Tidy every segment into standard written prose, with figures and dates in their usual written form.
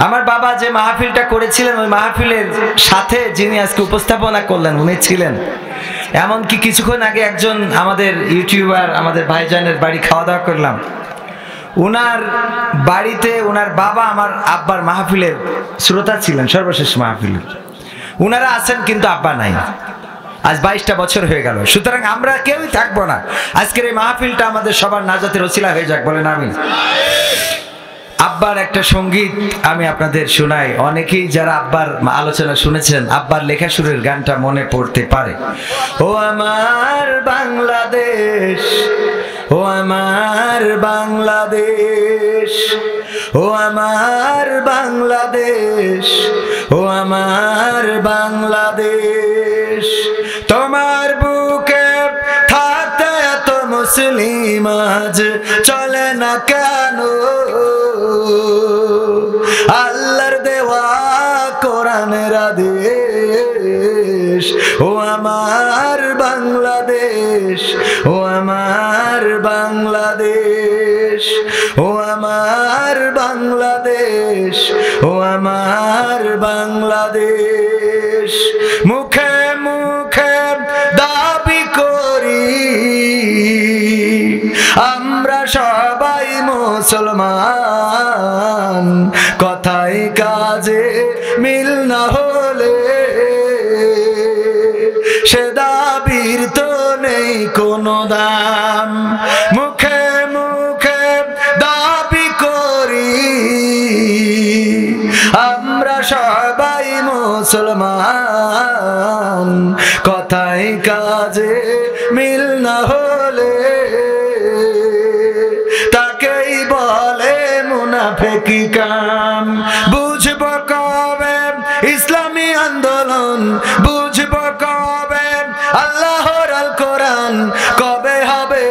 আমার বাবা যে মাহফিলটা করেছিলেন ওই মাহফিলের সাথে যিনি আজকে উপস্থাপনা করলেন উনি ছিলেন। এমনকি কিছুক্ষণ আগে একজন আমাদের ইউটিউবার আমাদের ভাইজানের বাড়ি খাওয়া দাওয়া করলাম, উনার বাড়িতে উনার বাবা আমার আব্বার মাহফিলের শ্রোতা ছিলেন, সর্বশেষ মাহফিলের। উনারা আছেন কিন্তু আব্বা নাই, আজ 22টা বছর হয়ে গেল। সুতরাং আমরা কেউই থাকবো না, আজকের এই মাহফিলটা আমাদের সবার নাজাতের ওসিলা হয়ে যাক, বলেন আমিন। আব্বার একটা সঙ্গীত আমি আপনাদের শোনাই। অনেকেই যারা আব্বার আলোচনা শুনেছেন আব্বার লেখা সুরের গানটা মনে পড়তে পারে। ও আমার বাংলাদেশ, ও আমার বাংলাদেশ, ও আমার বাংলাদেশ, ও আমার বাংলাদেশ, তোমার বুকে থাকতে এত মুসলিম আজ চলে না কেন? আল্লাহর দেওয়া কোরআনের আদেশ, ও আমার বাংলাদেশ, ও আমার বাংলাদেশ, ও আমার বাংলাদেশ, ও আমার বাংলাদেশ। মুখে মুখে দাবি করি আমরা সবাই মুসলমান, কথায় কাজে মিল না হলে সে দাবির তো নেই কোনো দাম। মুখে মুখে দাবি করি আমরা সবাই মুসলমান, কথায় কাজে মিল না হলে তাকেই বলে মুনাফিকি কাম। বুঝব কবে ইসলামী আন্দোলন, বুঝব কবে আল্লাহর আল কোরআন, কবে হবে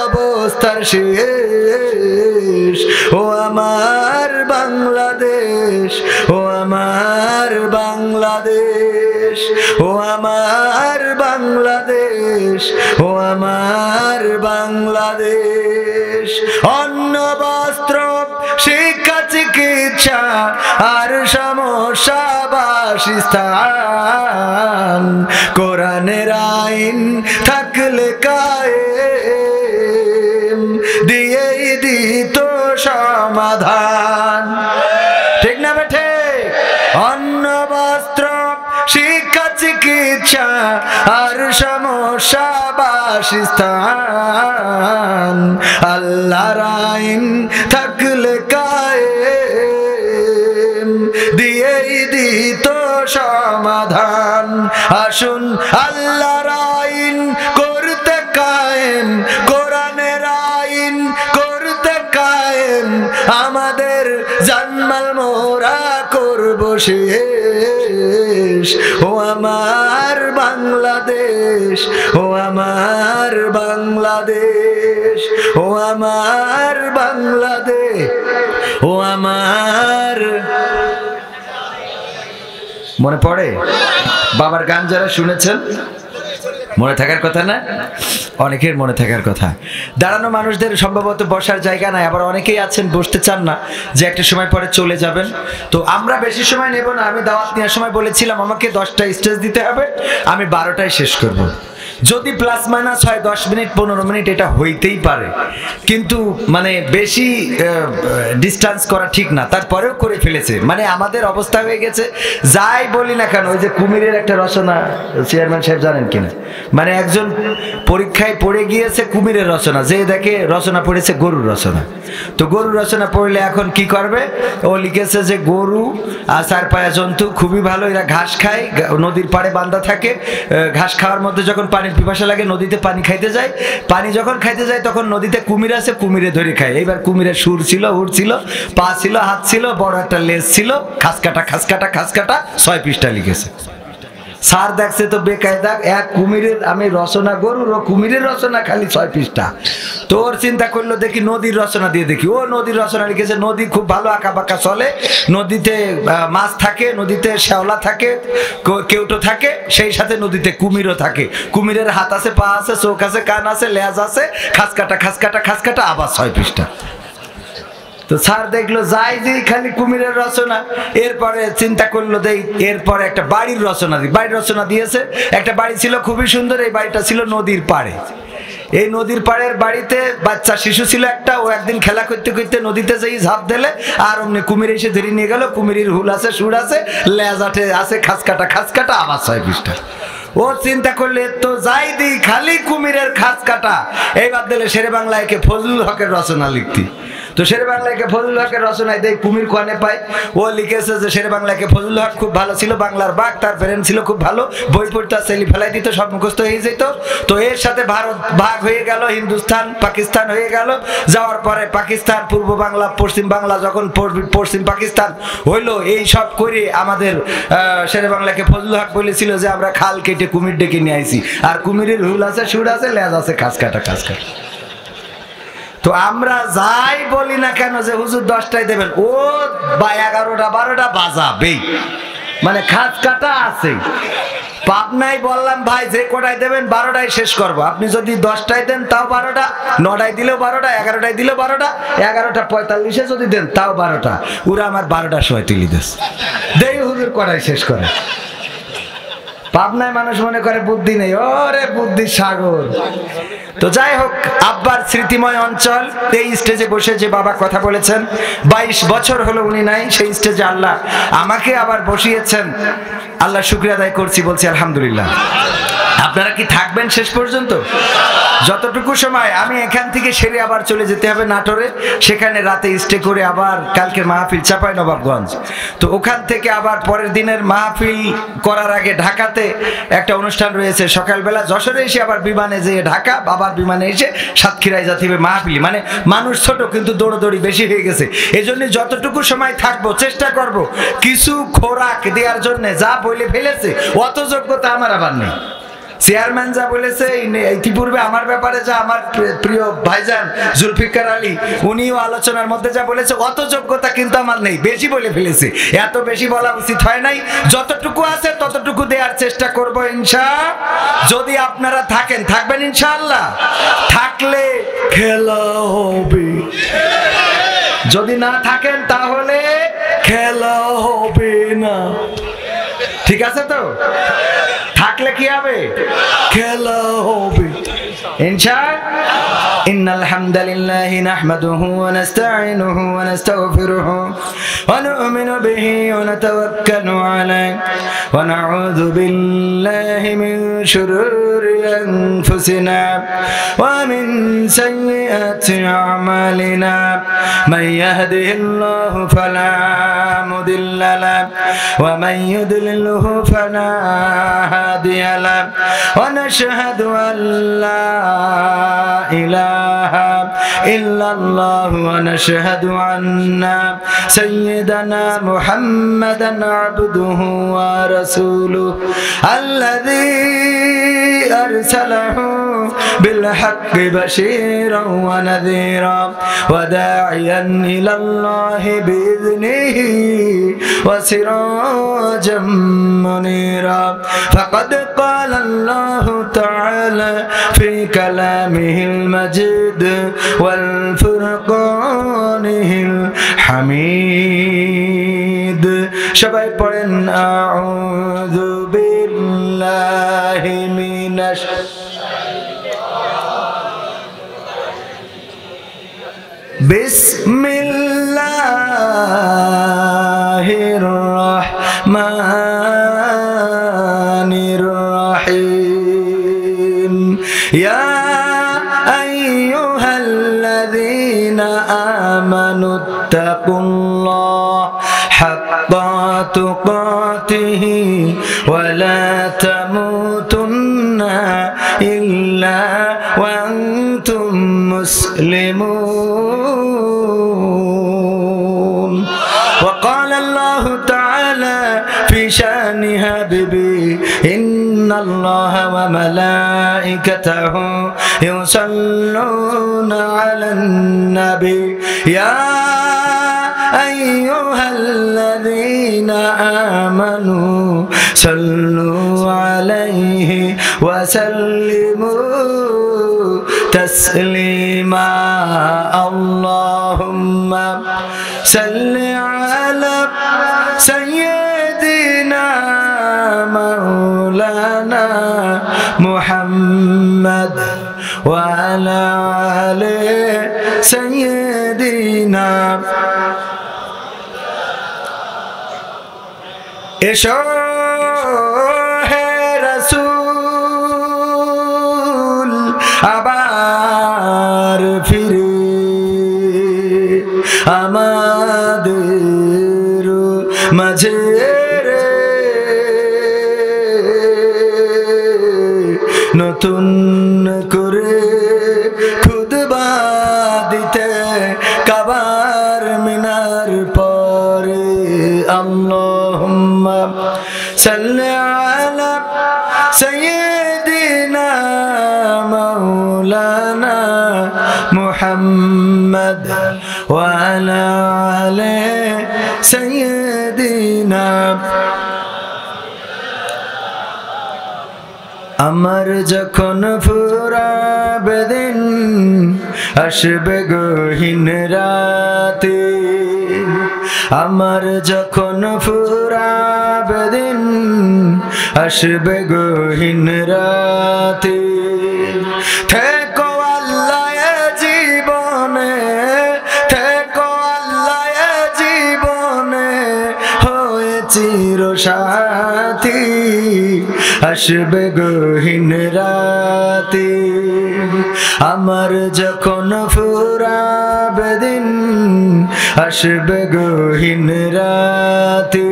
অবস্থার শেষ। ও আমার বাংলাদেশ, ও আমার বাংলাদেশ, ও আমার বাংলাদেশ, ও আমার বাংলাদেশ। অন্ন বস্ত্র শিক্ষা চিকিৎসা আর সমস্যা বাসস্থান, কোরআনের আইন থাকলে কায়েম দিয়েই দিত সমাধান। ঠিক না বেঠে? অন্ন বস্ত্র শিক্ষা চিকিৎসা আর সমস্যা বাসস্থান, আল্লাহর আইন থাকলে কায়েম দিয়েই দিত সমাধান। আসুন আল্লাহর আইন করতে কায়েম, কোরআনের আইন করতে কায়েম, আমাদের জানমাল মোরা করব শেষ। ও আমার বাংলাদেশ, ও আমার বাংলাদেশ, ও আমার বাংলাদেশ, ও আমার। মনে পড়ে বাবার গান যারা শুনেছেন? মনে থাকার কথা না? অনেকের মনে থাকার কথা। দাঁড়ানো মানুষদের সম্ভবত বসার জায়গা নাই, আবার অনেকেই আছেন বসতে চান না, যে একটা সময় পরে চলে যাবেন। তো আমরা বেশি সময় নেব না। আমি দাওয়াত নেওয়ার সময় বলেছিলাম আমাকে 10টা স্টেজ দিতে হবে, আমি 12টায় শেষ করব। যদি প্লাস মাইনাস হয় 10 মিনিট 15 মিনিট এটা হইতেই পারে, কিন্তু মানে বেশি ডিস্টেন্স করা ঠিক না। তারপরেও করে ফেলেছে, মানে আমাদের অবস্থা হয়ে গেছে যাই বলি না কেন। ওই যে কুমিরের একটা রচনা, চেয়ারম্যান সাহেব জানেন কিনা, মানে একজন পরীক্ষায় পড়ে গিয়েছে কুমিরের রচনা, যে দেখে রচনা পড়েছে গরুর রচনা। তো গরুর রচনা পড়লে এখন কি করবে? ও লিখেছে যে গরু আর 4 পায়া জন্তু খুবই ভালো, এরা ঘাস খায়, নদীর পাড়ে বাঁধা থাকে, ঘাস খাওয়ার মধ্যে যখন পানির পিপাসা লাগে নদীতে পানি খাইতে যায়, পানি যখন খাইতে যায় তখন নদীতে কুমির আছে, কুমিরে ধরে খায়। এইবার কুমিরের সুর ছিল, হুর ছিল, পা ছিল, হাত ছিল, বড় একটা লেজ ছিল, খাস কাটা খাস কাটা খাস কাটা 6 পৃষ্ঠা লিখেছে। স্যার দেখছে তো বেকায়দা, এক কুমিরের আমি রচনা, গরুর ও কুমিরের রচনা খালি 6 পৃষ্ঠা। তোর চিন্তা করলো দেখি নদীর রচনা দিয়ে দেখি। ও নদীর রচনা লিখেছে, নদী খুব ভালো আঁকা বাঁকা চলে, নদীতে মাছ থাকে, নদীতে শ্যাওলা থাকে, কেউটো থাকে, সেই সাথে নদীতে কুমিরও থাকে। কুমিরের হাত আছে, পা আছে, চোখ আছে, কান আছে, লেজ আছে, খাস কাটা খাস কাটা খাস কাটা, আবার 6 পৃষ্ঠা। তো স্যার দেখলো যাই দিই খালি কুমিরের রচনা, এরপরে চিন্তা করলো দেই এরপরে একটা বাড়ির রচনা দিই। বাড়ির রচনা দিয়েছে, একটা বাড়ি ছিল খুবই সুন্দর, এই বাড়িটা ছিল নদীর পাড়ে। এই নদীর পাড়ের বাড়িতে বাচ্চা শিশু ছিল একটা, ও একদিন খেলা করতে করতে নদীতে যেই ঝাঁপ দিলে আর অমনি কুমির এসে ধরে নিয়ে গেল। কুমিরের হুল আছে, সুর আছে, লেজাটে আছে, খাস কাটা আবার 6 পৃষ্ঠা। ও চিন্তা করলে তো যাই দিই খালি কুমিরের খাস কাটা, এইবার দিলে শেরে বাংলায় ফজলুল হকের রচনা লিখতি। তো শেরে বাংলায় ফজলুল হকের রচনায় দেখ কুমির কোয়ানে পায়। ও লিখেছে যে শেরে বাংলায় ফজলুল হক খুব ভালো ছিল, বাংলার বাঘ, তার ফ্রেন্ড ছিল খুব ভালো, বই পড়তে সেলি ফেলাই দিত, সব মুখস্থ হয়ে যেত। তো এর সাথে ভারত ভাগ হয়ে গেল, হিন্দুস্তান পাকিস্তান হয়ে গেল। যাওয়ার পরে পাকিস্তান, পূর্ব বাংলা, পশ্চিম বাংলা, যখন পশ্চিম পাকিস্তান হইলো, এই সব করে আমাদের শেরে বাংলাকে ফজলুল হক বলেছিল যে আমরা খাল কেটে কুমির ডেকে নিয়ে আইছি, আর কুমিরের হুল আছে, সুর আছে, লেজ আছে, খাস কাটা। তো আমরা যাই বলি না কেন যে হুজুর 10টায় দেবেন, ও বা 11টা 12টা বাজাবেই, মানে খাস কাটা আছে। পাবনায় বললাম ভাই যে কটায় দেবেন 12টায় শেষ করবো, আপনি যদি 10টায় দেন তাও 12টা, 9টায় দিলেও 12টা, 11টায় দিলেও 12টা, 11:45 যদি দেন তাও 12টা। ওরা আমার 12টার সময় তুলি দেশ দেই হুজুর কটায় শেষ করে। পাবনায় মানুষ মনে করে বুদ্ধি নেই, ওরে বুদ্ধি সাগর। তো যাই হোক, আব্বার স্মৃতিময় অঞ্চল, এই স্টেজে বসে যে বাবা কথা বলেছেন, 22 বছর হলো উনি নাই, সেই স্টেজে আল্লাহ আমাকে আবার বসিয়েছেন। আল্লাহ শুকরিয়া আদায় করছি, বলছি আলহামদুলিল্লাহ। আপনারা কি থাকবেন শেষ পর্যন্ত? যতটুকু সময় আমি এখান থেকে সেরে আবার চলে যেতে হবে নাটোরে, সেখানে রাতে স্টে করে আবার কালকে মাহফিল চাঁপাইনবাবগঞ্জ। তো ওখান থেকে আবার পরের দিনের মাহফিল করার আগে ঢাকাতে একটা অনুষ্ঠান রয়েছে সকালবেলা, যশোরে এসে আবার বিমানে যেয়ে ঢাকা, বাবার বিমানে এসে সাতক্ষীরায় যেতে হবে মাহফিল। মানে মানুষ ছোট কিন্তু দৌড়দৌড়ি বেশি হয়ে গেছে, এই জন্য যতটুকু সময় থাকবো চেষ্টা করব কিছু খোরাক দেওয়ার জন্য। যা বলে ফেলেছে অত যোগ্যতা আমার আবার নেই। চেয়ারম্যান যা বলেছে ইতিপূর্বে আমার ব্যাপারে, যা আমার প্রিয় ভাইজান জুলফিকার আলী উনিও আলোচনার মধ্যে যা বলেছে, অত যোগ্যতা কিন্তু আমার নেই, বেশি বলে ফেলেছে। এত বেশি বলা উচিত হয় নাই, যতটুকু আছে ততটুকু দেওয়ার চেষ্টা করব ইনশাআল্লাহ। যদি আপনারা থাকবেন ইনশাআল্লাহ, থাকলে খেলা হবে, যদি না থাকেন তাহলে খেলা হবে না। ঠিক আছে তো? থাকলে কি হবে? খেলা হবে ইনশাআল্লাহ। ইন্নাল হামদালিল্লাহি নাহমাদুহু ওয়া নাস্তাঈনুহু ওয়া নাস্তাগফিরুহু ওয়া নু'মিনু বিহি ওয়া নাতাওয়াক্কালু আলাইহি ওয়া নাউযু বিল্লাহি মিন শুরুরি আনফুসিনা ওয়া মিন সাইয়্যাতি আ'মালিনা। মান ইয়াহদিহিল্লাহু ফালা মুদিল্লা লাহু ওয়া মান ইউদ্লিলহু ফালা হাদিয়া লাহু ওয়া নাশহাদু আন লা ইলাহা ইল্লাল্লাহু ওয়া নাশহাদু আন্না সাইয়্যিদানা মুহাম্মাদান আবদুহু ওয়া রাসূলুহু আল্লাযী আরসালাহু বিল হাক্কি বাশীরান ওয়া নাযীরান ওয়া দা'iয়ান ইলাল্লাহি বিইذনিহি ওয়া সিরাজাম মুনীরা। ফাকাদ ক্বালা আল্লাহু তাআলা ফি কালামিহিল মাজিদ ওয়াল ফুরকানিহিল হামিদ। সবাই পড়েন আউযু বিল্লাহি মিনাশ বিসমিল্লাহির রহমানির রহিম। ইয়া আইয়ুহাল্লাযীনা আমানুত্তাকুল্লাহ হাক্কা তুকাতিহি ওয়া লা তামুতুন্না ইল্লা ওয়া আনতুম মুসলিমুন। ওয়া ক্বালা আল্লাহু তাআলা ফি শানি হাবিবি ইন্নাল্লাহা ওয়া মালাইকাতাহু ইউসাল্লুনা আলান নাবি ইয়া আইয়ুহাল্লাযীনা আমানু সাল্লু আলাইহি ওয়া সাল্লিমু তাসলিমা। আল্লাহুম্মা وعلى آل سيدنا এসো হে রাসূল আবার ফিরে আমাদের মাঝে রে নতুন করে খুতবা দিতে কাবার মিনার পরে আল্লাহুম্মা সাল্লি আলা সাইয়্যিদিনা মাওলানা মুহাম্মদ ওয়া আলা আলি সাইয়্যিদিনা আমার যখন ফুরাবে দিন আসবে গহীন রাতে আমার যখন ফুরাবে দিন আসবে গহীন রাতে থেকো আল্লাহ এ জীবনে থেকো আল্লাহ এ জীবনে হয়ে চির সাথী আসবে গহীন রাতে আমার যখন ফুরাবে দিন আসবে গহীন রাতে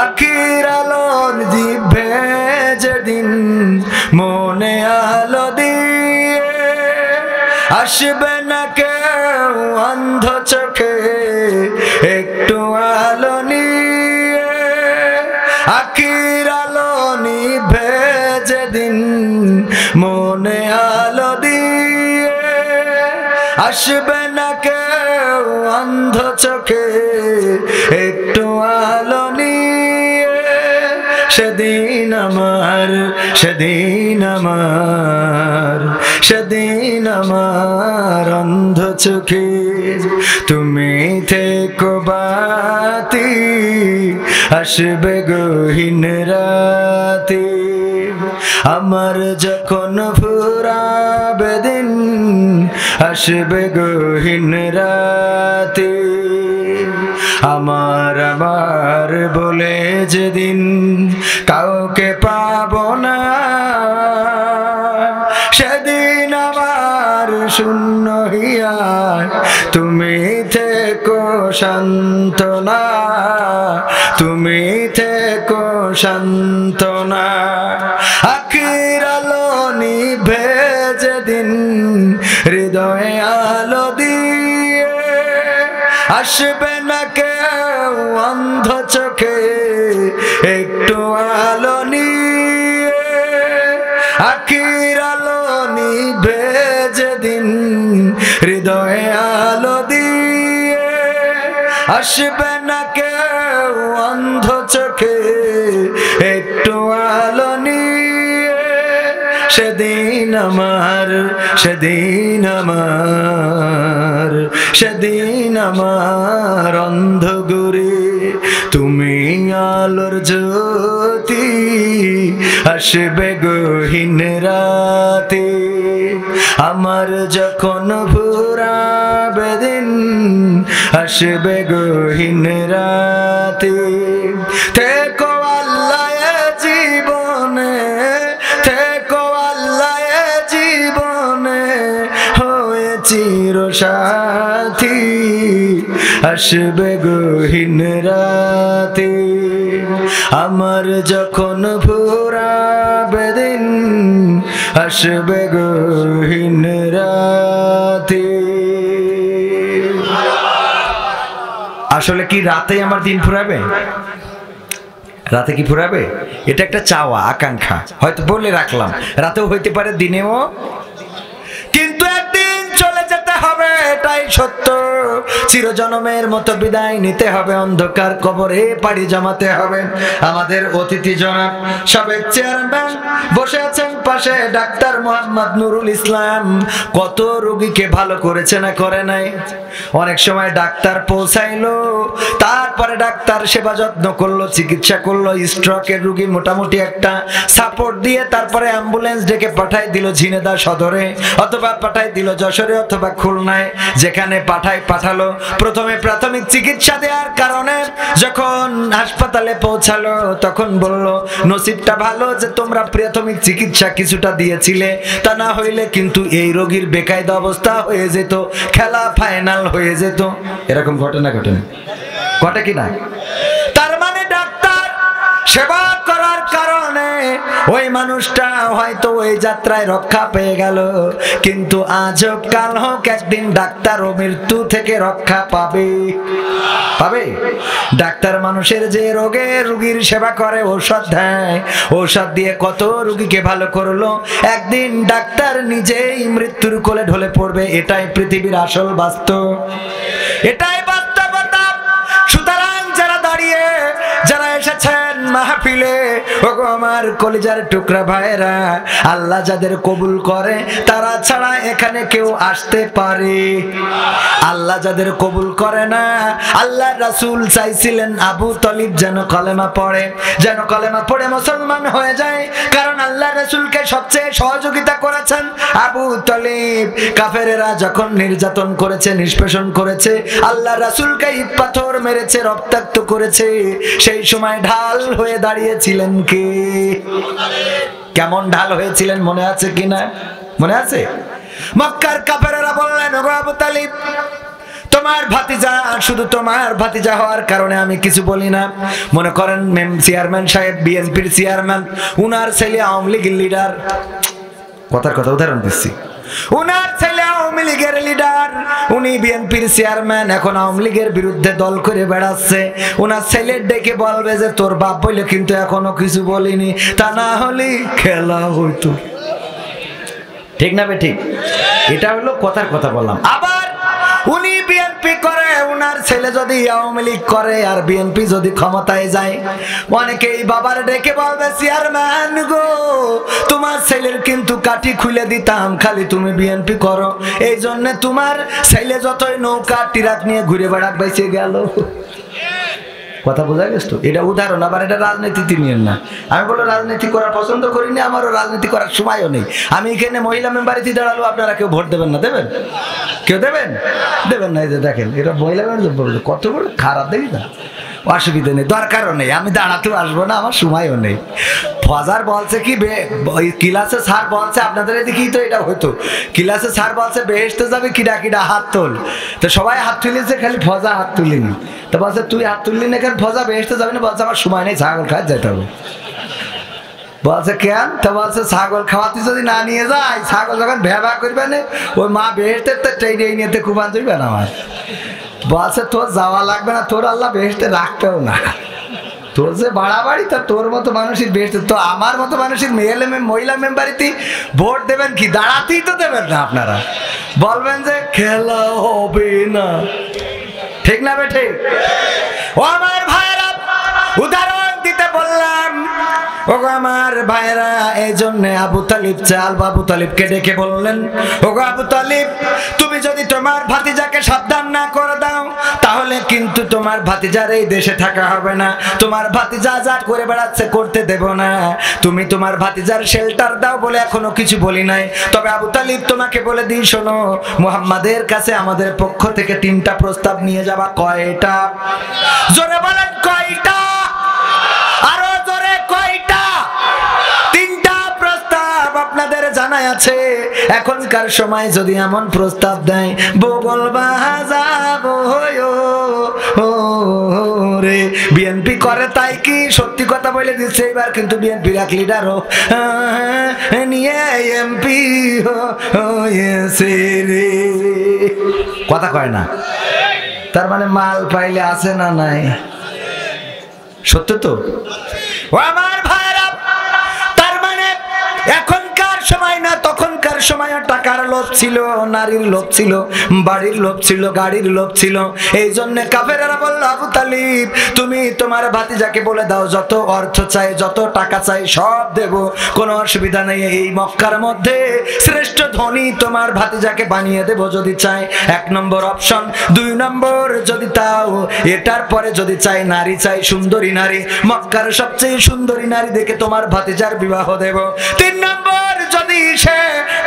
আখির আলোর জিভে যেদিন মনে আলো দিয়ে আসবে না কেউ অন্ধ চোখে একটু আলো নিয়ে আখির আলো নিভে যেদিন মনে আলো দিয়ে আসবে না কেউ অন্ধ চোখে একটু আলো নিয়ে সেদিন আমার সেদিন আমার সেদিন আমার অন্ধ চোখে তুমি থেকো বাতি আসবে গহীন রাতে আমার যখন ফুরাবে দিন আসবে গহীন রাতে আমার আমার বলে যেদিন কাউকে পাবো না সেদিন আমার শূন্য হিয়ার তুমি থেকো সান্ত্বনা তুমি থেকো সান্ত্বনা আখির আলো নিভে যেদিন হৃদয়ে আলো দিয়ে আসবে না কেউ অন্ধ চোখে একটু আলো নিয়ে আখির আলো নিভে যেদিন হৃদয়ে আলো দিয়ে আসবে না কেউ অন্ধ চোখে একটু আলো নিয়ে সেদিন আমার সেদিন আমার সেদিন আমার অন্ধ গুরে তুমি আলোর জ্যোতি আসবে গহীন রাতে আমার যখন ফুরাবে দিন আসবে গহীন রাতে থেকো আল্লাহ এ জীবনে থেকো আল্লাহ এ জীবনে হয়ে চির সাথী আসবে গহীন রাতে আমার যখন ফুরাবে দিন আসবে গহীন রাতে আসলে কি রাতে আমার দিন ফুরাবে রাতে কি ফুরাবে এটা একটা চাওয়া আকাঙ্ক্ষা হয়তো বলে রাখলাম রাতেও হইতে পারে দিনেও কিন্তু একদিন চলে যেতে হবে এটাই সত্য চিরজনমের মতো বিদায় নিতে হবে অন্ধকার কবরে পাড়ি জমাতে হবে আমাদের অতিথি জনাব সাবেক চেয়ারম্যান বসে আছেন পাশে ডাক্তার মোহাম্মদ নুরুল ইসলাম কত রোগীকে ভালো করেছে না করে নাই অনেক সময় ডাক্তার পৌঁছাইলো তার তারপরে ডাক্তার সেবা যত্ন করলো, চিকিৎসা করলো, স্ট্রোকের রোগী মোটামুটি একটা সাপোর্ট দিয়ে তারপরে অ্যাম্বুলেন্স ডেকে পাঠাই দিল ঝিনেদা সদরে, অথবা পাঠাই দিল যশোরে অথবা খুলনায়, যেখানে পাঠালো। প্রথমে প্রাথমিক চিকিৎসা দেওয়ার কারণে যখন হাসপাতালে পৌঁছালো তখন বলল, নসিবটা ভালো যে তোমরা প্রাথমিক চিকিৎসা কিছুটা দিয়েছিলে, তা না হইলে কিন্তু এই রোগীর বেকায়দা অবস্থা হয়ে যেত, খেলা ফাইনাল হয়ে যেত। এরকম ঘটনা ঘটে কিনা? তার মানে ডাক্তার সেবা করার কারণে ওই মানুষটা হয়তো ওই যাত্রায় রক্ষা পেয়ে গেল, কিন্তু আজ হোক কাল হোক একদিন ডাক্তারও মৃত্যু থেকে রক্ষা পাবে। ডাক্তার মানুষের যে রোগীর সেবা করে, ঔষধ দেয়, ঔষধ দিয়ে কত রোগীকে ভালো করলো, একদিন ডাক্তার নিজেই মৃত্যুর কোলে ঢলে পড়বে। এটাই পৃথিবীর আসল বাস্তব, এটাই বাস্তবতা। সুতরাং যারা এসেছেন মাহফিলে, ওগো আমার কলিজার টুকরা ভাইরা, আল্লাহ যাদের কবুল করে তারা ছাড়া এখানে কেউ আসতে পারে। আল্লাহ যাদের কবুল করে না, আল্লাহ রাসূল চাইছিলেন আবু তালিব যেন কলেমা পড়ে মুসলমান হয়ে যায়, কারণ আল্লাহ রাসূলকে সবচেয়ে সহযোগিতা করেছেন আবু তালিব। কাফেরেরা যখন নির্যাতন করেছে, নিষ্পেষণ করেছে, আল্লাহ রাসূলকে ইট পাথর মেরেছে, রক্তাক্ত করেছে, সেই সময় ঢাল হয়ে দাঁড়িয়েছিলেন কে? কেমন ঢাল হয়েছিলেন মনে আছে কিনা? মনে আছে? মক্কার কাফেরেরা বললেন, ওগো আবু তালিব, তোমার ভাতিজা, শুধু তোমার ভাতিজা হওয়ার কারণে আমি কিছু বলি না। মনে করেন চেয়ারম্যান সাহেব, বিএনপির চেয়ারম্যান, উনার ছেলে আওয়ামী লীগের লিডার, কথা উদাহরণ দিচ্ছি, উনার ছেলে আওয়ামী লীগের লিডার, উনি বিএনপির চেয়ারম্যান, এখন আওয়ামী লীগের বিরুদ্ধে দল করে বেড়াচ্ছে। উনার ছেলের ডেকে বলবে যে তোর বাপ বলে কিন্তু এখনো কিছু বলিনি, তা না হলে খেলা হইতো। ঠিক না বেঠিক? এটা হলো কথার কথা বললাম। আবার উনি বিএনপি করে, উনার ছেলে যদি আওয়ামী লীগ করে, আর বিএনপি যদি ক্ষমতায় যায়, অনেকেই বাবার ডেকে বলবে, চেয়ারম্যান গো, তোমার ছেলের কিন্তু কাঠি খুলে দিতাম, খালি তুমি বিএনপি করো, এই জন্য তোমার ছেলে যতই নৌকা টিরাক নিয়ে ঘুরে বেড়াক বেঁচে গেল। কথা বোঝা গেছে তো? এটা উদাহরণ, আবার এটা রাজনীতি নিয়ে না। আমি বলো রাজনীতি করার পছন্দ করি না, আমারও রাজনীতি করার সময়ও নেই। আমি এখানে মহিলা মেম্বারিতে দাঁড়ালো, আপনারা কেউ ভোট দেবেন না? দেবেন? কেউ দেবেন না? এই যে দেখেন, এটা মহিলা মেম্বার কত বড় খারাপ, দেখি না? অসুবিধা নেই, দরকারও নেই, আমি দাঁড়াতেও আসবো না, আমার সময়ও নেই। ফজার বলছে কি, ক্লাসে স্যার বলছে, আপনাদের এদিকেই তো এটা হতো, ক্লাসে স্যার বলছে বেহেশতে যাবে, কিডা হাত তোল, তো সবাই হাত তুলেছে, খালি ফজা হাত তুলিনি। তো বলছে তুই হাত তুললি না কেন? ফজা বেহেশতে যাবে না? বলছে আমার সময় নেই, ছাগল খাওয়া যেতে হবে। বলছে কেন? তো বলছে ছাগল খাওয়াতে যদি না নিয়ে যায়, ছাগল যখন ভ্যাবা করবে না, ওই মা বেহেশতে তো ট্রেনে নিতে খুব আনবে না। আমার বলছে তোর যাওয়া লাগবে না, তোর আল্লাহ বেহেশতে রাখতেও না, তোর যে বাড়াবাড়ি, তা তোর মতো মানুষের বেহেশতে, তো আমার মতো মানুষের মহিলা মেম্বারিতে ভোট দেবেন কি? দাঁড়াতেই তো দেবেন না। আপনারা বলবেন যে খেলা হবে না, ঠিক না বেঠে? ও আমার ভাইরা, উদাহরণ দিতে বললাম, ওগো আমার ভাইরা, এই জন্য আবু তালিব আবু তালিবকে ডেকে বললেন, ওগো আবু তালিব, তুমি যদি তোমার ভাতিজাকে সাবধান না করে দাও, তাহলে কিন্তু তোমার ভাতিজার এই দেশে থাকা হবে না, তোমার ভাতিজা যা করে বেড়াচ্ছে করতে দেব না। তুমি তোমার ভাতিজার শেল্টার দাও বলে এখনো কিছু বলি নাই, তবে আবু তালিব তোমাকে বলে দিই, শোনো, মুহাম্মাদের কাছে আমাদের পক্ষ থেকে 3টা প্রস্তাব নিয়ে যাবা। কয়টা? জোরে বলেন, কয়টা? আরো জোরে, কয়টা? 3টা প্রস্তাব আপনাদের জানাই আছে। এখনকার সময় যদি এমন প্রস্তাব দেয়, বগল বাজাবো রে, বিএনপি করে তাই কি? সত্যি কথা বলে দিচ্ছে, এবার কিন্তু বিএনপির এক লিডারও নিয়ে এমপি হয়েছে রে। কথা কয় না? তার মানে মাল পাইলে আছে না নাই? সত্য তো? ও আমার ভাইরা, তার মানে এখনকার সময় না, তখনকার সময় টাকার লোভ ছিল, নারীর লোভ ছিল, বাড়ির লোভ ছিল, গাড়ির লোভ ছিল। এই জন্য কাফেররা বলল, আবু তালিব তুমি তোমার ভাতিজাকে বলে দাও যত অর্থ চাই, যত টাকা চাই সব দেব, কোনো অসুবিধা নেই। এই মক্কার মধ্যে শ্রেষ্ঠ ধনী তোমার ভাতিজাকে বানিয়ে দেব যদি চাই, 1 নম্বর অপশন। 2 নম্বর যদি তাও এটার পরে যদি চাই নারী চাই, সুন্দরী নারী, মক্কার সবচেয়ে সুন্দরী নারী দেখে তোমার ভাতিজার বিবাহ দেব। 3 নম্বর যদি সে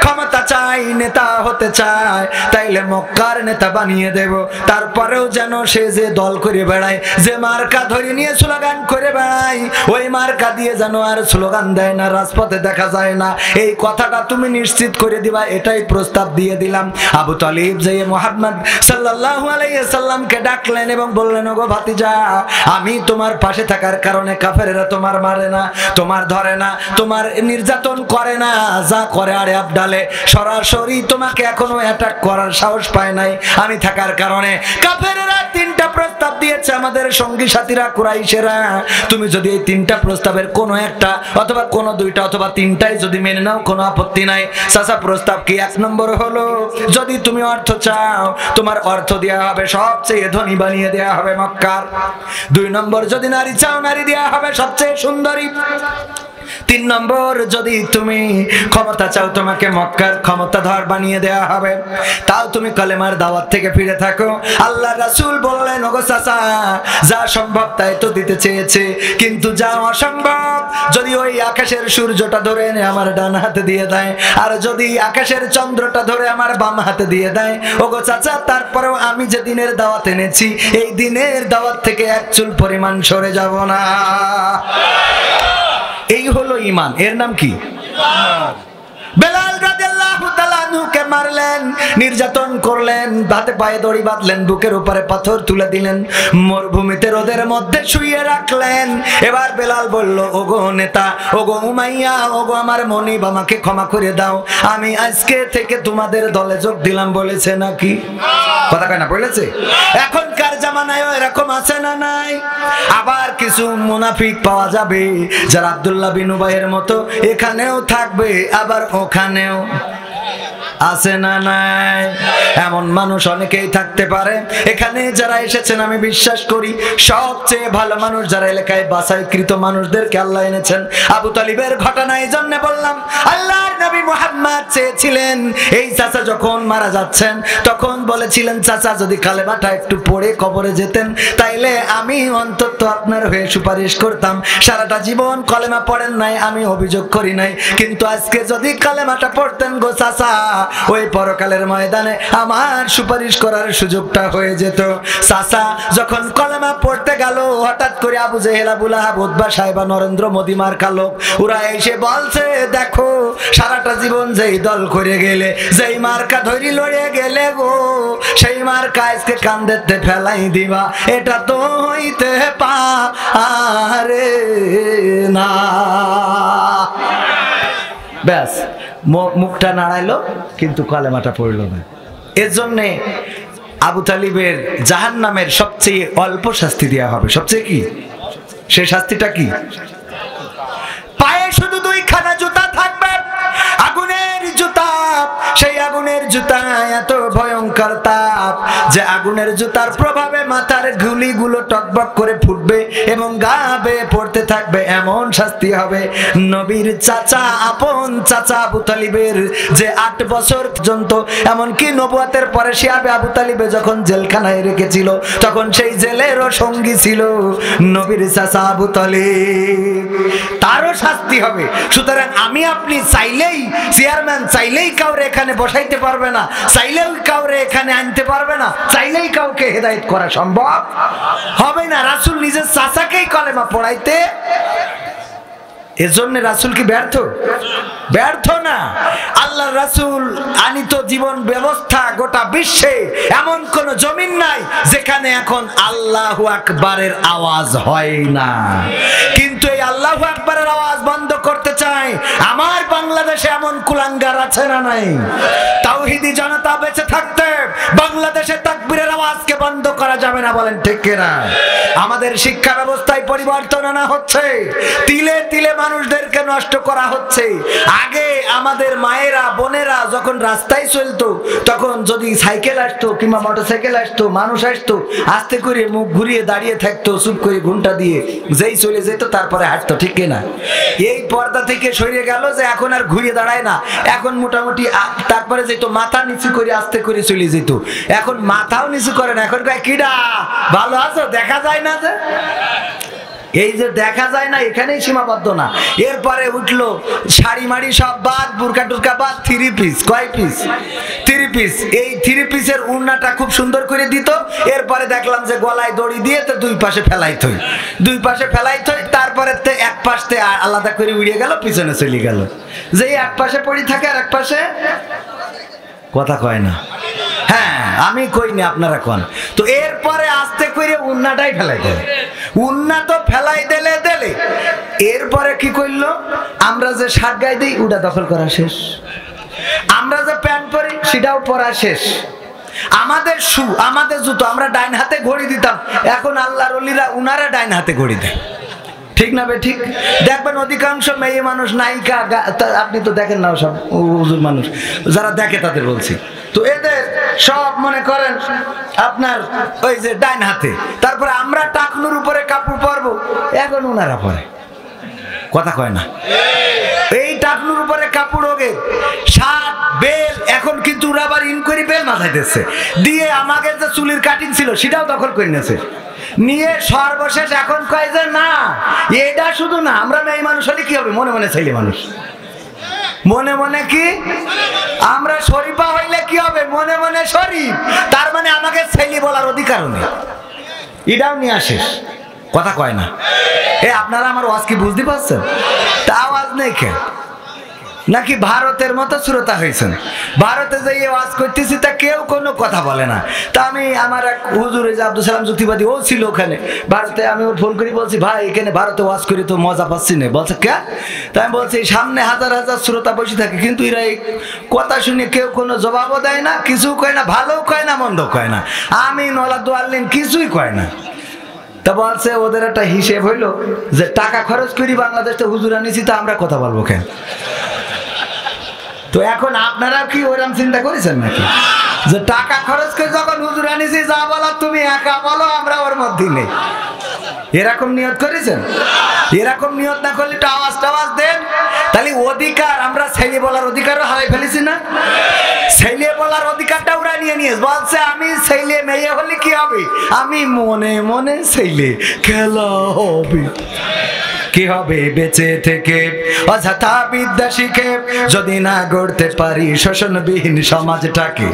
ক্ষমতা চাই, নেতা হতে চায়, তাইলে মক্কার নেতা বানিয়ে দেব। তারপরেও যেন সে যে দল করে বেড়ায়, যে মার্কা ধরে নিয়ে স্লোগান করে বেড়ায়, ওই মার্কা দিয়ে যেন আর স্লোগান দেয় না, রাজপথে দেখা যায় না। এই কথাটা তুমি নিশ্চিত করে দিবা, এটাই প্রস্তাব দিয়ে দিলাম। আবু তালিব যে মুহাম্মদ সাল্লাল্লাহু আলাইহি সাল্লামকে ডাকলেন এবং বললেন, ওগো ভাতিজা, আমি তোমার পাশে থাকার কারণে কাফেরেরা তোমার মারে না, তোমার ধরে না, তোমার নির্যাতন করে না, যা করে আরে আবডালে সরাসরি তোমাকে এখনো অ্যাটাক করার সাহস পায় নাই। আমি থাকার কারণে কাফেরেরা 3টা প্রস্তাব দিয়েছে, আমাদের সঙ্গী সাথীরা কুরাইশেরা। তুমি যদি এই 3টা প্রস্তাবের কোনো একটা অথবা কোনো 2টা অথবা 3টাই যদি মেনে নাও, কোনো আপত্তি নাই। চাচা প্রস্তাব কি? 1 নম্বর হলো, যদি তুমি অর্থ চাও, তোমার অর্থ দেয়া হবে, সবচেয়ে ধনী বানিয়ে দেয়া হবে মক্কার। 2 নম্বর যদি নারী চাও, নারী দেয়া হবে সবচেয়ে সুন্দরী। 3 নম্বর যদি তুমি ক্ষমতা চাও, তোমাকে মক্কার ক্ষমতাধর বানিয়ে দেয়া হবে। তাও তুমি কালেমার দাওয়াত থেকে ফিরে থাকো। আল্লাহ রাসূল বললেন, ওগো চাচা, যা সম্ভব তাই তো দিতে চেয়েছে, কিন্তু যা অসম্ভব, যদি ওই আকাশের সূর্যটা ধরে এনে আমার ডান হাতে দিয়ে দেয়, আর যদি আকাশের চন্দ্রটা ধরে আমার বাম হাতে দিয়ে দেয়, ওগো চাচা, তারপরেও আমি যে দিনের দাওয়াত এনেছি, এই দিনের দাওয়াত থেকে 1 চুল পরিমাণ সরে যাব না। এই হলো ঈমান। এর নাম কি? বেলাল রাদিয়াল্লাহু তাআলা আনহুকে মারলেন, নির্যাতন করলেন, হাতে পায়ে দড়ি বাঁধলেন, বুকের উপরে পাথর তুলে দিলেন, মরুভূমিতে রোদের মধ্যে শুইয়ে রাখলেন। এবার বেলাল বলল, ওগো নেতা, ওগো উমাইয়া, ওগো আমার মনিব, আমাকে ক্ষমা করে দাও, আমি আজকে থেকে তোমাদের দলে যোগ দিলাম। বলেছে নাকি? কথা কয় না, বলেছে? এখনকার জামানায় এরকম আছে না নাই? আবার কিছু মুনাফিক পাওয়া যাবে যারা আব্দুল্লাহ বিন উবাইয়ের মতো এখানেও থাকবে, আবার ওখানেও। আছে না নাই? এমন মানুষ অনেকেই থাকতে পারে। এখানে যারা এসেছেন, আমি বিশ্বাস করি সবচেয়ে ভালো মানুষ যারা এলাকায় বাছাইকৃত মানুষদেরকে আল্লাহ এনেছেন। আবু তালিবের ঘটনা এই জন্য বললাম, আল্লাহর নবী মুহাম্মদ চেয়েছিলেন, এই চাচা যখন মারা যাচ্ছেন তখন বলেছিলেন, চাচা যদি কালেমাটা একটু পড়ে কবরে যেতেন, তাইলে আমি অন্তত আপনার হয়ে সুপারিশ করতাম। সারাটা জীবন কলেমা পড়েন নাই, আমি অভিযোগ করি নাই, কিন্তু আজকে যদি কালেমাটা পড়তেন গো চাচা, ওই পরকালের ময়দানে আমার সুপারিশ করার সুযোগটা হয়ে যেত। চাচা যখন কলেমা পড়তে গেল, হঠাৎ করে আবু জেহেল, আবু লাহাব, উতবা, সাইবা, নরেন্দ্র মোদি মার্কা লোক, ওরা এসে বলছে, দেখো সারাটা জীবন যেই দল করে গেলে, যেই মার্কা ধরি লড়ে গেলে গো, সেই মার্কা আজকে কান্দেতে ফেলাই দিবা, এটা তো হইতে পারে না। ব্যাস, মুখটা নাড়াইলো কিন্তু কালেমাটা পড়ল না। এর জন্যে আবু তালিবের জাহান্নামের সবচেয়ে অল্প শাস্তি দেওয়া হবে। সবচেয়ে কি? সেই শাস্তিটা কি? পায়ে শুধু 2খানা জুতা থাকবে, আগুনের জুতা। সেই আগুনের জুতা এত ভয়ঙ্কর তাপ যে আগুনের জুতার প্রভাবে মাথার গুলিগুলো টকবক করে ফুটবে এবং গা বেয়ে পড়তে থাকবে, এমন শাস্তি হবে। নবীর চাচা, আপন চাচা আবু তালিবের, যে 8 বছর পর্যন্ত, এমনকি নবুয়তের পরে শিয়াবে আবু তালিবে যখন জেলখানায় রেখেছিল, তখন সেই জেলেরও সঙ্গী ছিল নবীর চাচা আবু তালিব, তারও শাস্তি হবে। সুতরাং আমি আপনি চাইলেই, চেয়ারম্যান চাইলেই কাউরে এখানে বসাইতে পারবে না, চাইলেও কাউরে এখানে আনতে পারবে না, চাইলেই কাউকে হেদায়েত করা সম্ভব হবে না। রাসূল নিজের চাচাকেই কলেমা পড়াইতে, এজন্য রাসূল কি ব্যর্থ? ব্যর্থ না। আল্লাহ রাসূল আনিত জীবন ব্যবস্থা গোটা বিশ্বে এমন কোন জমিন নাই যেখানে এখন আল্লাহু আকবারের আওয়াজ হয় না। কিন্তু এই আল্লাহু আকবারের আওয়াজ বন্ধ করতে চায় আমার বাংলাদেশে এমন কুলাঙ্গার আছে না নাই? তাওহীদি জনতা বেঁচে থাকতে বাংলাদেশে তাকবীরের আওয়াজকে বন্ধ করা যাবে না, বলেন ঠিক কিনা? আমাদের শিক্ষা ব্যবস্থায় পরিবর্তন আনা হচ্ছে, তিলে তিলে মানুষদেরকে নষ্ট করা হচ্ছে। আগে আমাদের মায়েরা বোনেরা যখন রাস্তায় চলতো, তখন যদি সাইকেল আসতো কিংবা মোটরসাইকেল আসতো, মানুষ আসতো, আস্তে করে মুখ ঘুরিয়ে দাঁড়িয়ে থাকতো, চুপ করে ঘুমটা দিয়ে যেই চলে যেত তারপরে হাঁটতো, ঠিক কিনা? এই পর্দা থেকে সরে গেল যে এখন আর ঘুরে দাঁড়ায় না, এখন মোটামুটি তারপরে যেত মাথা নিচু করে আস্তে করে চলে যেত, এখন মাথাও নিচু করে না, এখন কয় কিডা ভালো আছো, দেখা যায় না যে। এই যে দেখা যায় না এখানেই সীমাবদ্ধ না, এরপরে উঠলো শাড়ি মাড়ি সব বাদ, বুরকা টুরকা বাদ, থ্রি পিস। কয় পিস? Three piece. এই থ্রি পিসের উড়নাটা খুব সুন্দর করে দিত, এরপরে দেখলাম যে গলায় দড়ি দিয়ে তো দুই পাশে ফেলাইতই, দুই পাশে ফেলাইতই, তারপরে এক পাশে আলাদা করে উড়িয়ে গেল, পিছনে চলে গেল। যে এক পাশে পড়ি থাকে আর এক পাশে কথা কয় না। হ্যাঁ আমি কইনি, আপনারা কোন। তো এরপরে আস্তে করে উন্নাটাই ফেলাই দেয়, উন্না তো ফেলাই দিলে দিলে, এরপরে কি করলো, আমরা যে শার্ট গায়ে দিই ওটা দখল করা শেষ, আমরা যে প্যান্ট পরি সেটাও পরা শেষ, আমাদের শু আমাদের জুতো আমরা ডাইন হাতে ঘড়ি দিতাম, এখন আল্লাহর ওলিরা উনারা ডাইন হাতে ঘড়ি দেয়, ঠিক না বে ঠিক? দেখবেন অধিকাংশ মেয়ে মানুষ নায়িকা, আপনি তো দেখেন না সব হুজুর মানুষ, যারা দেখে তাদের বলছি, তো এদের সব মনে করেন আপনার ওই যে ডাইন হাতে, তারপরে আমরা টাকনুর উপরে কাপড় পরবো, এখন ওনারা পরে, কথা কয় না। এই টাকনুর উপরে কাপড় ওগে শার্ট বেল, এখন কিন্তু ওরা আবার ইনকোয়ারি বেল মাথায় দিচ্ছে দিয়ে, আমাকে যে চুলের কাটিং ছিল সেটাও দখল করে নিয়েছে, নিয়ে সর্বশেষ এখন কয় যে না এটা শুধু না, আমরা মেয়ে মানুষ হলে কি হবে, মনে মনে ছেলে মানুষ, মনে মনে কি আমরা শরীফা হইলে কি হবে, মনে মনে শরীফ, তার মানে আমাকে ছেলে বলার অধিকার নেই, এটাও নিয়ে আসে, কথা কয় না। এ আপনারা আমার ওয়াজ কি বুঝতে পারছেন? তা আওয়াজ নেই কেন? নাকি ভারতের মতো শ্রোতা হয়েছেন? ভারতে যে ওয়াজ করতেছি তা কেউ কোনো কথা বলে না। তা আমি আমার এক হুজুর যে আব্দুল সালাম যুক্তিবাদী, ও ছিল ওখানে ভারতে, আমি ওর ফোন করি, বলছি ভাই এখানে ভারতে ওয়াজ করি তো মজা পাচ্ছি না। বলছে কে? তাই আমি বলছি সামনে হাজার হাজার শ্রোতা বসে থাকে, কিন্তু এরা এই কথা শুনে কেউ কোনো জবাবও দেয় না, কিছু কয় না, ভালো কয় না, মন্দ কয় না, আমি নলা দোয়াল্লিন কিছুই কয় না। তা বলছে ওদের একটা হিসেব হইলো যে টাকা খরচ করি বাংলাদেশ তো হুজুর আনিছি, তা আমরা কথা বলবো কেন? তো এখন আপনারা কি ওরকম চিন্তা করেছেন নাকি যে টাকা খরচ করে যখন হুজুর আনিছি যা বলো তুমি একা বলো, আমরা ওর মধ্যে নেই, এরকম নিয়ত করেছেন? এরকম নিয়ত না করলে একটু আওয়াজ টাওয়াজ দেন, তাহলে অধিকার আমরা ছেলে বলার অধিকারও হারাই ফেলেছি না? ছেলে বলার অধিকারটা ওরা নিয়ে নিয়ে বলছে আমি ছেলে, মেয়ে হলে কি হবে, আমি মনে মনে ছেলে, খেলা হবে কি হবে বেঁচে থেকে, অযথা বিদ্যা শিখে যদি না গড়তে পারি শোষণবিহীন সমাজটাকে,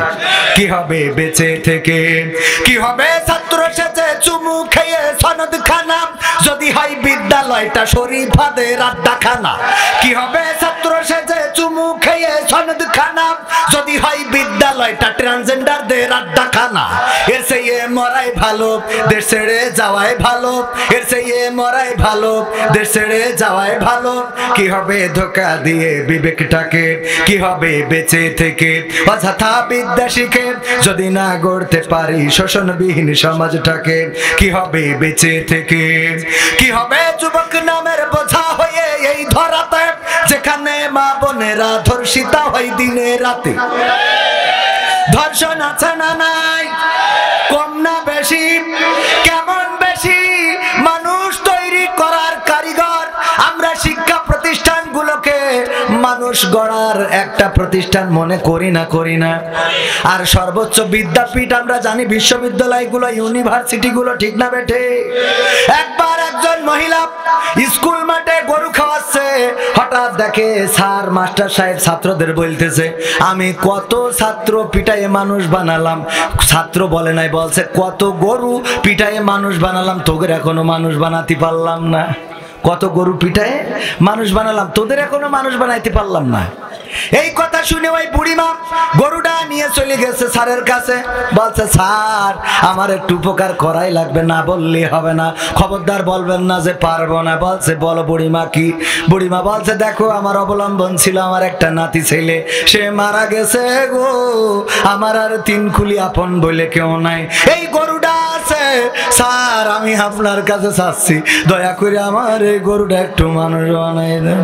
কি হবে বেঁচে থেকে, কি হবে ছাত্র সেজে চুমু খেয়ে সনদ খানা, যদি হয় বিদ্যালয়টা শরীফাদের আড্ডাখানা, কি হবে ছাত্র সেজে চুমু খেয়ে সনদ খানা, যদি হয় বিদ্যালয়টা ট্রান্সজেন্ডারদের আড্ডাখানা, এর চেয়ে মরাই ভালো দেশ ছেড়ে যাওয়াই ভালো, এর চেয়ে মরাই ভালো দেশ ছেড়ে যাওয়াই ভালো, কি হবে ধোকা দিয়ে বিবেকটাকে, কি হবে বেঁচে থেকে, অযথা বিদ্যা শিখে যদি না গড়তে পারি শোষণবিহীন সমাজটাকে, কি হবে বেঁচে থেকে, কি হবে যুবক নামের বোঝা হয়ে এই ধরাতে, যেখানে মা বোনেরা ধর্ষিতা হয় দিনে রাতে, ধর্ষণ আছে না নাই, কম না বেশি, কেমন বেশি, মানুষ তৈরি করার কারিগর আমরা শিক্ষা প্রতিষ্ঠানগুলোকে মানুষ গড়ার একটা প্রতিষ্ঠান মনে করি না। আর সর্বোচ্চ বিদ্যাপীঠ আমরা জানি বিশ্ববিদ্যালয়গুলো, ইউনিভার্সিটিগুলো, ঠিক না বেঠে? একবার একজন মহিলা স্কুল মাঠে গরু খাওয়াচ্ছে, হঠাৎ দেখে স্যার মাস্টার সাহেব ছাত্রদের বলতেছে আমি কত ছাত্র পিটায়ে মানুষ বানালাম, ছাত্র বলে নাই, বলছে কত গরু পিটায়ে মানুষ বানালাম, তোদের এখনো মানুষ বানাতে পারলাম না। কত গরু পিটায় মানুষ বানালাম, তোদের এখনো মানুষ বানাইতে পারলাম না। এই কথা শুনে ওই বুড়িমা গরুটা নিয়ে চলে গেছে স্যারের কাছে, বলছে স্যার আমার একটু উপকার করাই লাগবে, না বললে হবে না, খবরদার বলবেন না যে পারবো না। বলছে বলো বুড়িমা কি? বুড়িমা বলছে দেখো আমার অবলম্বন ছিল আমার একটা নাতি ছেলে, সে মারা গেছে গো, আমার আর তিন কুলি আপন বলে কেউ নাই, এই গরুটা আছে স্যার, আমি আপনার কাছে চাচ্ছি দয়া করে আমার এই গরুটা একটু মানুষ বানাই দেন।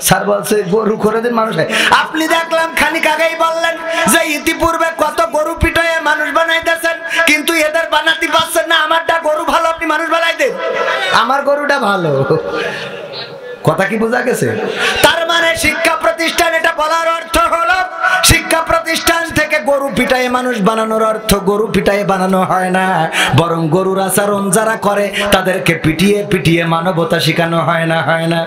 স্যার বলছে গরু করে দিন মানুষ। আপনি দেখলাম খানিক আগেই বললেন যে ইতিপূর্বে কত গরু পিটায় মানুষ বানাইতেছেন, কিন্তু এদের বানাতে পারছেন না। আমারটা গরু ভালো, আপনি মানুষ বানাই দেন, আমার গরুটা ভালো। কথা কি বোঝা গেছে? তার মানে শিক্ষা প্রতিষ্ঠান, এটা বলার অর্থ হলো শিক্ষা প্রতিষ্ঠান থেকে গরু পিটায় মানুষ বানানোর অর্থ গরু পিটায় বানানো হয় না, বরং গরুর আচরণ যারা করে তাদেরকে পিটিয়ে পিটিয়ে মানবতা শেখানো হয় না, হয় না,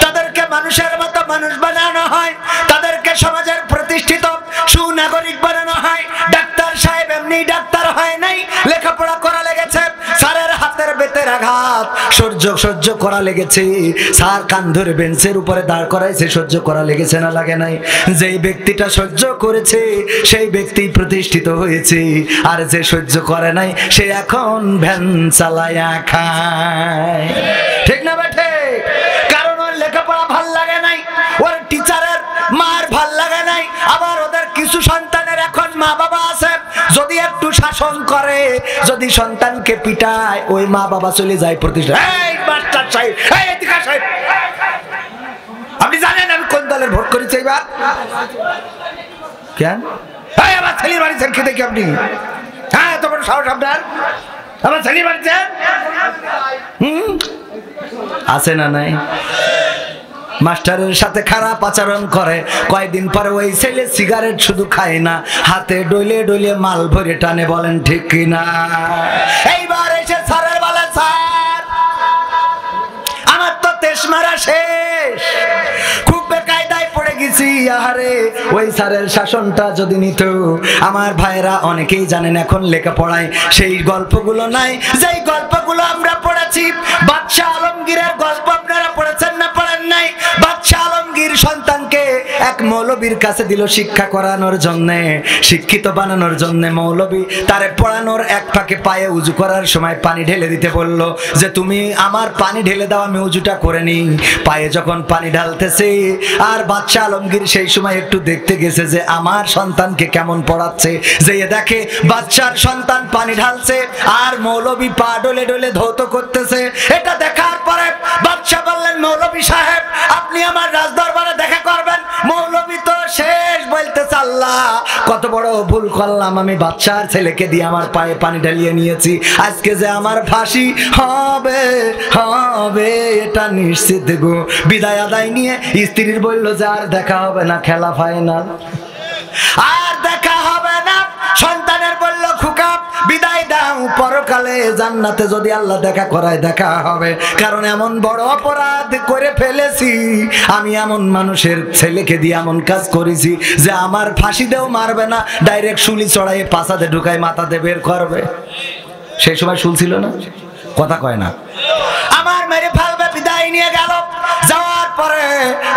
তাদেরকে মানুষের মতো মানুষ বানানো হয়, তাদেরকে সমাজের প্রতিষ্ঠিত সুনাগরিক বানানো হয়। ডাক্তার সাহেব এমনি ডাক্তার হয় নাই, লেখাপড়া করা লেগেছে, স্যারের হাতের বেতের আঘাত সহ্য করা লেগেছে, স্যার কান ধরে বেঞ্চের উপরে দাঁড় করাইছে, সহ্য করা লেগেছে না লাগে নাই? যেই ব্যক্তিটা সহ্য করেছে সেই ব্যক্তি প্রতিষ্ঠিত হয়েছে, আর যে সহ্য করে নাই সে এখন ভ্যান চালায়া খায়। ঠিক না বেঠে? কারণ ওর লেখাপড়া ভাল লাগে নাই, ওর টিচারের মার ভাল লাগে নাই, আবার ওদের কিছু সন্তানের এখন মা বাবা আছে, যদি একটু শাসন করে, যদি সন্তানকে পিটায়, ওই মা বাবা চলে যায় প্রতিষ্ঠান। এই মাস্টার সাহেব, এই এদিকে সাহেব, আপনি জানেন আমি কোন দলের ভোট করেছি এবার? কেন আমার ছেলের বাড়ি ছেড়ে খেতে কি আপনি? হ্যাঁ তোমার সাহস আপনার? আমার ছেলের বাড়িতে আছে না নাই? মাস্টারের সাথে খারাপ আচরণ করে, কয়েকদিন পরে ওই ছেলে সিগারেট শুধু খায় না, হাতে ডলে ডলে মাল ভরে টানে, বলেন ঠিক কিনা? এইবার এসে স্যারের বলে স্যার আমার তো তেজ মারা শেষ, খুব বেকায়দায় পড়ে গেছি, আহারে ওই স্যারের শাসনটা যদি নিত। আমার ভাইরা অনেকেই জানেন এখন লেখাপড়ায় সেই গল্পগুলো নাই, যেই গল্পগুলো আমরা পড়েছি। বাদশাহ আলমগীরের গল্প আপনারা পড়েছেন না পড়েন নাই? বাদশাহ আলমগীর সন্তানকে এক মৌলবীর কাছে দিল শিক্ষা করানোর জন্য, শিক্ষিত বানানোর জন্য। মৌলবী তারে পড়ানোর এক ফাঁকে পায়ে উজু করার সময় পানি ঢেলে দিতে বলল যে তুমি আমার পানি ঢেলে দাও, আমি উজুটা করে নিই। পায়ে যখন পানি ঢালতেছে, আর বাদশাহ আলমগীর সেই সময় একটু দেখতে গেছে যে আমার সন্তানকে কেমন পড়াচ্ছে, যে দেখে বাদশার সন্তান পানি ঢালছে আর মৌলবী পা ডলে ডলে ধৌত করতেছে। এটা দেখার পরে বাদশাহ বললেন মৌলবী সাহেব আপনি আমার রাজদরবারে দেখা করবেন। মৌলবী তো শেষ, বলতেছে আল্লাহ কত বড় ভুল করলাম, আমি বাদশার ছেলেকে দিয়ে আমার পায়ে পানি ঢালিয়ে নিয়েছি, আজকে যে আমার ফাঁসি হবে হবে এটা নিশ্চিত গো। বিদায় আদায় নিয়ে স্ত্রীর বলল যে আর দেখা হবে না, খেলা ফাইনাল, আর দেখা হবে না। সন্তানের বলল খুকা বিদায় দাও, পরকালে জান্নাতে যদি আল্লাহ দেখা করায় দেখা হবে, কারণ এমন বড় অপরাধ করে ফেলেছি আমি, এমন মানুষের ছেলেকে দিয়ে এমন কাজ করেছি যে আমার ফাঁসি দেও মারবে না, ডাইরেক্ট শুলি চড়াই পাছাতে ঢুকায় মাথাতে বের করবে। সেই সময় শুল ছিল না, কথা কয় না, আমার মেরে ফেলবে। বিদায় নিয়ে গেল, যাওয়ার পরে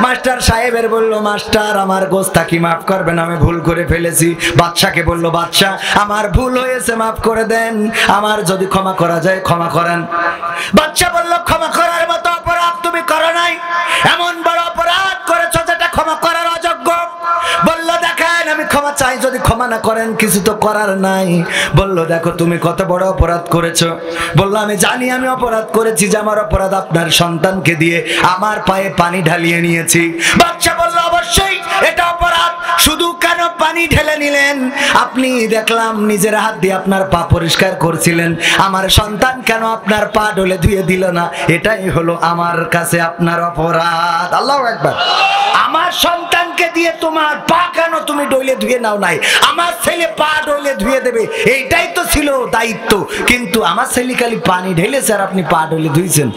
মাস্টার সাহেবের বলল মাস্টার আমার গোস্তাকি মাফ করবেন, আমি ভুল করে ফেলেছি। বাদশাকে বলল বাদশা আমার ভুল হয়েছে, মাফ করে দেন, আমার যদি ক্ষমা করা যায় ক্ষমা করেন। বাদশা বলল ক্ষমা করার মতো অপরাধ তুমি করো নাই, এমন বড় অপরাধ করেছো যেটা ক্ষমা করার অযোগ্য। বলল দেখেন আমি ক্ষমা চাই, যদি ক্ষমা না করেন কিছু তো করার নাই। বলল দেখো তুমি কত বড় অপরাধ করেছো। বলল আমি জানি আমি অপরাধ করেছি, যে আমার অপরাধ আপনার সন্তানকে দিয়ে আমার পায়ে পানি ঢালিয়ে নিয়েছি। বাদশা বলল অবশ্যই এটা অপরাধ, শুধু কেন পানি ঢেলে নিলেন? আপনি দেখলাম নিজের হাত দিয়ে আপনার পা পরিষ্কার করছিলেন, আমার সন্তান কেন আপনার পা ডলে ধুয়ে দিল না? এটাই হলো আমার কাছে আপনার অপরাধ। আল্লাহু আকবার। আমার সন্তানকে দিয়ে তোমার পা কেন তুমি ডলে ধুয়ে নাও নাই? আমার ছেলে পা ডলে ধুয়ে দেবে, এইটাই তো ছিল দায়িত্ব, কিন্তু আমার ছেলে খালি পানি ঢেলেছে আর আপনি পা ডলে ধুইছেন।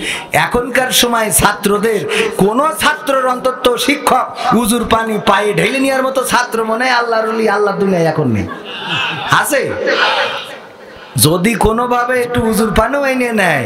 এখনকার সময় ছাত্রদের, কোন ছাত্রর অন্তত শিক্ষক উজুর পানি পায়ে ঢেলে নেওয়ার মতো ছাত্র মনে হয় আল্লাহর ওলি আল্লাহ দুনিয়ায় এখন নেই, আছে? যদি কোনোভাবে একটু উজুর পানিও এনে নেয়